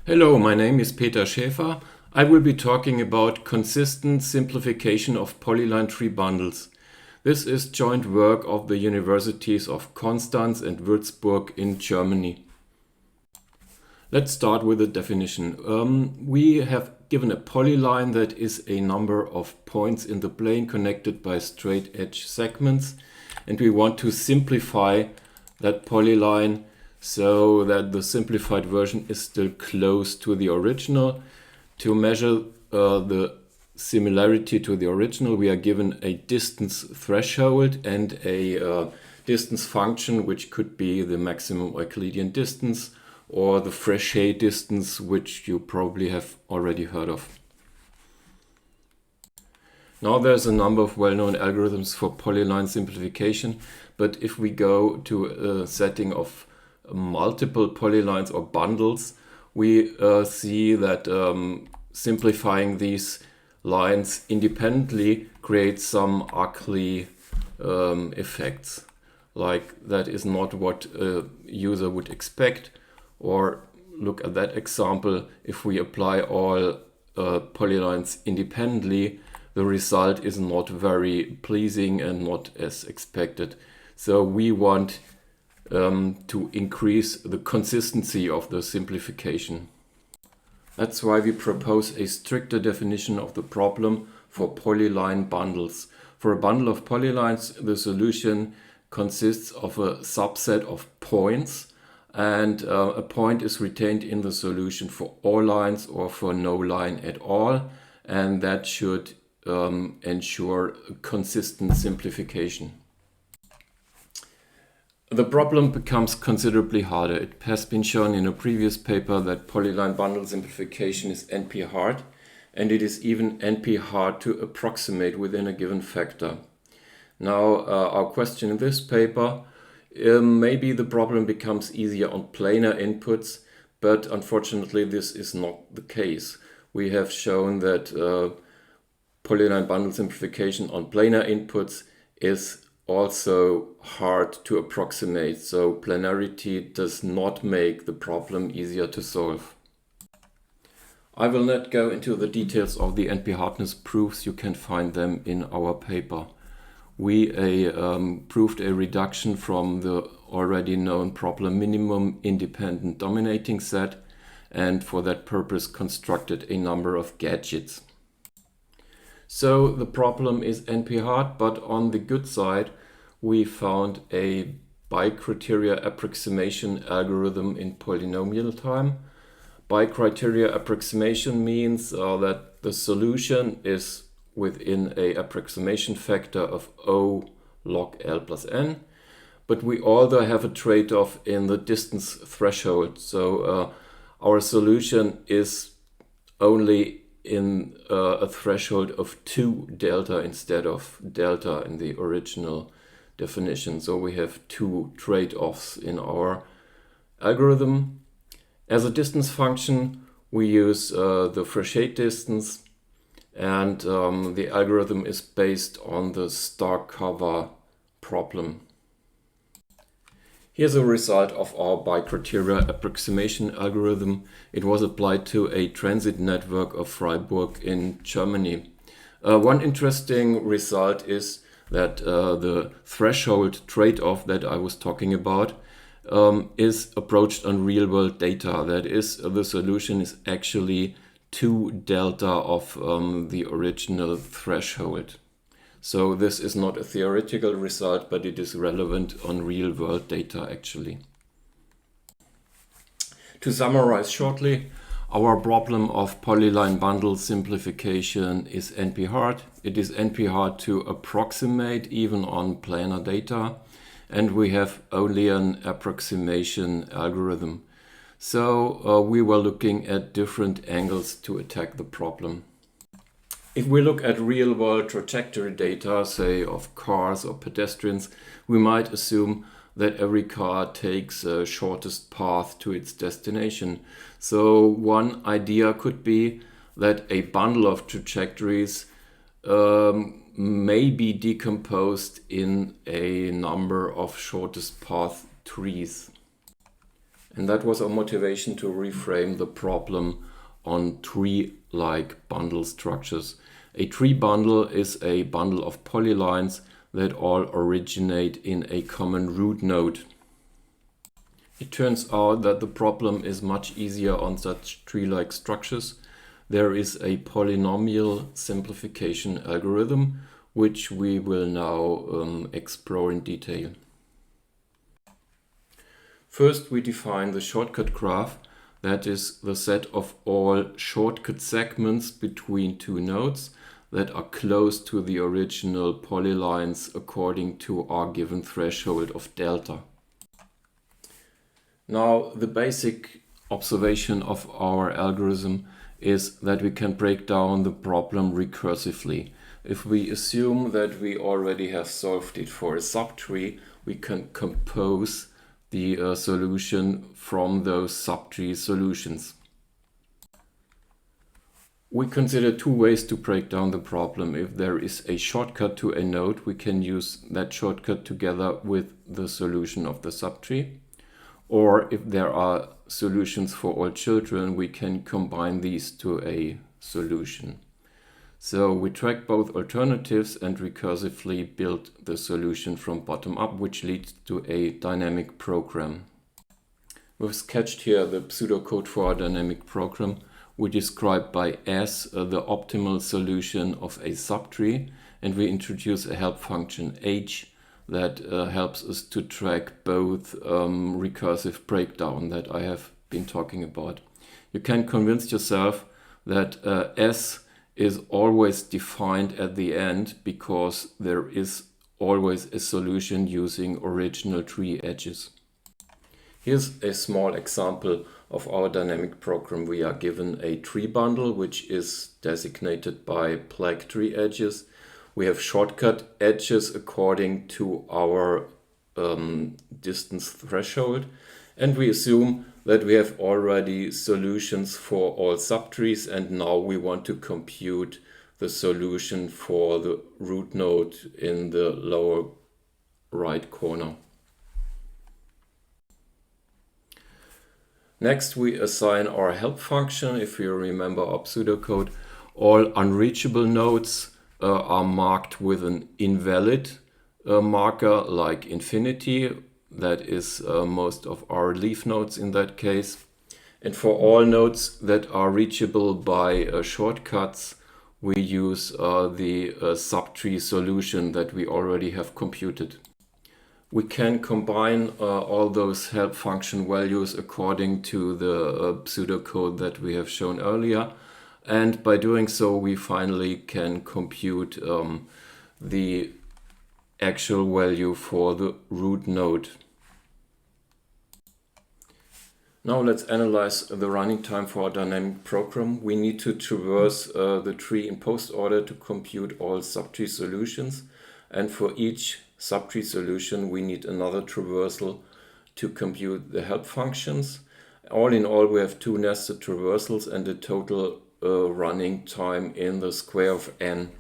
Hello, my name is Peter Schäfer. I will be talking about consistent simplification of polyline tree bundles. This is joint work of the universities of Konstanz and Würzburg in Germany. Let's start with the definition. We have given a polyline that is a number of points in the plane connected by straight edge segments, and we want to simplify that polyline so that the simplified version is still close to the original. To measure the similarity to the original, we are given a distance threshold and a distance function, which could be the maximum Euclidean distance or the Frechet distance, which you probably have already heard of. Now there's a number of well-known algorithms for polyline simplification, but if we go to a setting of multiple polylines or bundles, we see that simplifying these lines independently creates some ugly effects. Like that is not what a user would expect. Or look at that example, if we apply all polylines independently, the result is not very pleasing and not as expected. So we want to increase the consistency of the simplification. That's why we propose a stricter definition of the problem for polyline bundles. For a bundle of polylines, the solution consists of a subset of points, and a point is retained in the solution for all lines or for no line at all, and that should ensure consistent simplification. The problem becomes considerably harder. It has been shown in a previous paper that polyline bundle simplification is NP-hard, and it is even NP-hard to approximate within a given factor. Now, our question in this paper, maybe the problem becomes easier on planar inputs, but unfortunately this is not the case. We have shown that polyline bundle simplification on planar inputs is also hard to approximate, so planarity does not make the problem easier to solve. I will not go into the details of the NP-hardness proofs. You can find them in our paper. We proved a reduction from the already known problem minimum independent dominating set, and for that purpose constructed a number of gadgets. So the problem is NP-hard, but on the good side, we found a bi-criteria approximation algorithm in polynomial time. Bi-criteria approximation means that the solution is within a approximation factor of O log L plus N, but we also have a trade-off in the distance threshold. So our solution is only in a threshold of 2 delta instead of delta in the original definition. So we have 2 trade-offs in our algorithm. As a distance function, we use the Frechet distance, and the algorithm is based on the star cover problem. Here's a result of our bi-criteria approximation algorithm. It was applied to a transit network of Freiburg in Germany. One interesting result is that the threshold trade-off that I was talking about is approached on real-world data. That is, the solution is actually 2 delta of the original threshold. So this is not a theoretical result, but it is relevant on real-world data actually. To summarize shortly, our problem of polyline bundle simplification is NP-hard. It is NP-hard to approximate even on planar data, and we have only an approximation algorithm. So we were looking at different angles to attack the problem. If we look at real-world trajectory data, say of cars or pedestrians, we might assume that every car takes a shortest path to its destination. So one idea could be that a bundle of trajectories may be decomposed in a number of shortest path trees. And that was our motivation to reframe the problem on tree-like bundle structures. A tree bundle is a bundle of polylines that all originate in a common root node. It turns out that the problem is much easier on such tree-like structures. There is a polynomial simplification algorithm, which we will now explore in detail. First, we define the shortcut graph, that is the set of all shortcut segments between two nodes that are close to the original polylines according to our given threshold of delta. Now, the basic observation of our algorithm is that we can break down the problem recursively. If we assume that we already have solved it for a subtree, we can compose the solution from those subtree solutions. We consider two ways to break down the problem. If there is a shortcut to a node, we can use that shortcut together with the solution of the subtree. Or if there are solutions for all children, we can combine these to a solution. So we track both alternatives and recursively build the solution from bottom up, which leads to a dynamic program. We've sketched here the pseudocode for our dynamic program. We describe by S the optimal solution of a subtree, and we introduce a help function H that helps us to track both recursive breakdown that I have been talking about. You can convince yourself that S is always defined at the end because there is always a solution using original tree edges. Here's a small example of our dynamic program. We are given a tree bundle which is designated by black tree edges. We have shortcut edges according to our distance threshold, and we assume that we have already solutions for all subtrees, and now we want to compute the solution for the root node in the lower right corner. Next, we assign our help function. If you remember our pseudocode, all unreachable nodes are marked with an invalid marker like infinity. That is most of our leaf nodes in that case. And for all nodes that are reachable by shortcuts, we use the subtree solution that we already have computed. We can combine all those help function values according to the pseudocode that we have shown earlier. And by doing so, we finally can compute the actual value for the root node. Now let's analyze the running time for our dynamic program. We need to traverse the tree in post order to compute all subtree solutions. And for each subtree solution, we need another traversal to compute the help functions. All in all, we have two nested traversals and a total running time in the square of n.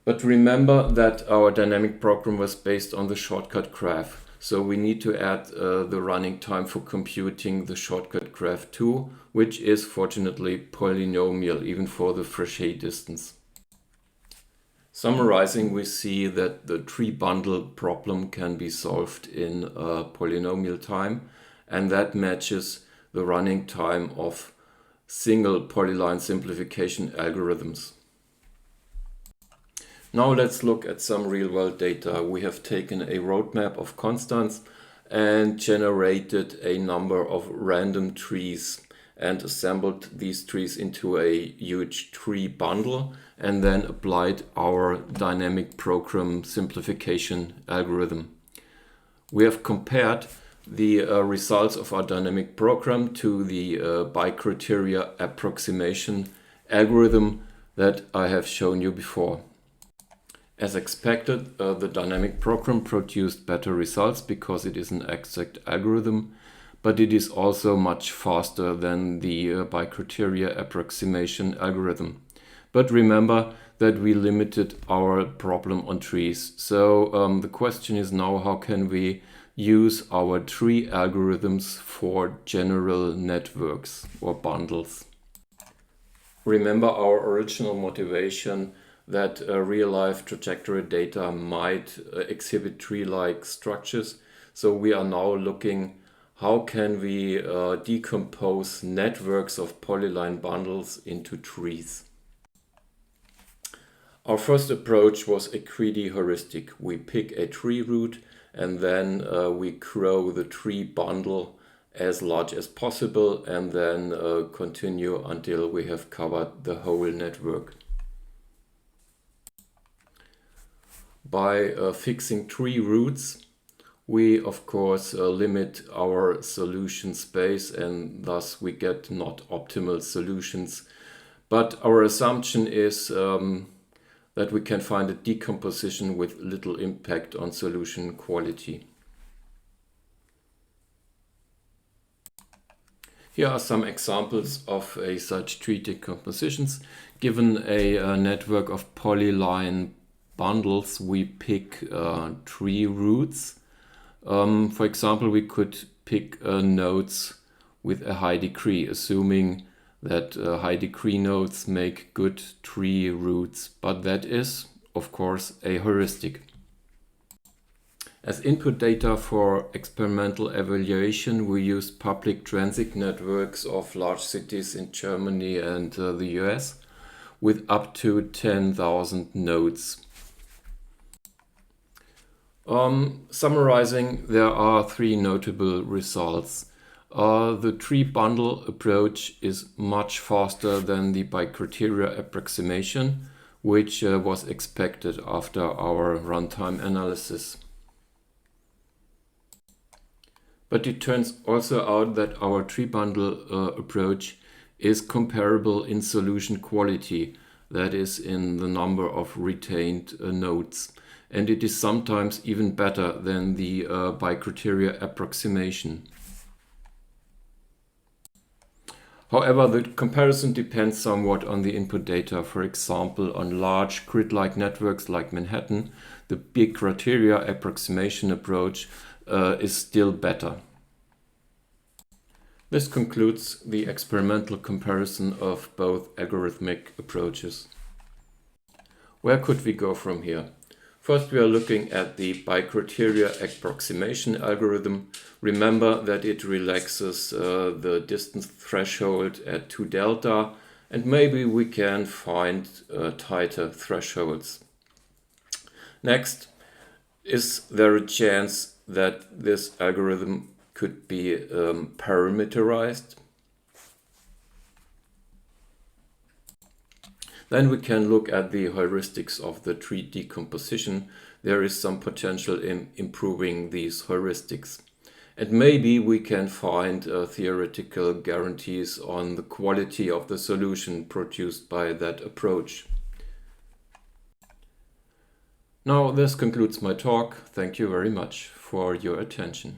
But remember that our dynamic program was based on the shortcut graph. So we need to add the running time for computing the shortcut graph too, which is fortunately polynomial even for the Frechet distance. Summarizing, we see that the tree bundle problem can be solved in polynomial time, and that matches the running time of single polyline simplification algorithms. Now let's look at some real-world data. We have taken a roadmap of constants and generated a number of random trees and assembled these trees into a huge tree bundle and then applied our dynamic program simplification algorithm. We have compared the results of our dynamic program to the bicriteria approximation algorithm that I have shown you before. As expected, the dynamic program produced better results because it is an exact algorithm, but it is also much faster than the bicriteria approximation algorithm. But remember that we limited our problem on trees. So the question is now, how can we use our tree algorithms for general networks or bundles. Remember our original motivation that real-life trajectory data might exhibit tree-like structures. So we are now looking how can we decompose networks of polyline bundles into trees. Our first approach was a greedy heuristic. We pick a tree root and then we grow the tree bundle as large as possible and then continue until we have covered the whole network. By fixing tree roots, we of course limit our solution space and thus we get not optimal solutions. But our assumption is that we can find a decomposition with little impact on solution quality. Here are some examples of such tree decompositions. Given a network of polyline bundles, we pick tree roots. For example, we could pick nodes with a high degree, assuming that high degree nodes make good tree roots, but that is, of course, a heuristic. As input data for experimental evaluation, we used public transit networks of large cities in Germany and the US with up to 10,000 nodes. Summarizing, there are three notable results. The tree bundle approach is much faster than the by-criteria approximation, which was expected after our runtime analysis. But it turns also out that our tree bundle approach is comparable in solution quality, that is in the number of retained nodes. And it is sometimes even better than the by-criteria approximation. However, the comparison depends somewhat on the input data. For example, on large grid-like networks like Manhattan, the by-criteria approximation approach is still better. This concludes the experimental comparison of both algorithmic approaches. Where could we go from here? First, we are looking at the by-criteria approximation algorithm. Remember that it relaxes the distance threshold at 2 delta, and maybe we can find tighter thresholds. Next, is there a chance that this algorithm could be parameterized? Then we can look at the heuristics of the tree decomposition. There is some potential in improving these heuristics. And maybe we can find theoretical guarantees on the quality of the solution produced by that approach. Now this concludes my talk. Thank you very much for your attention.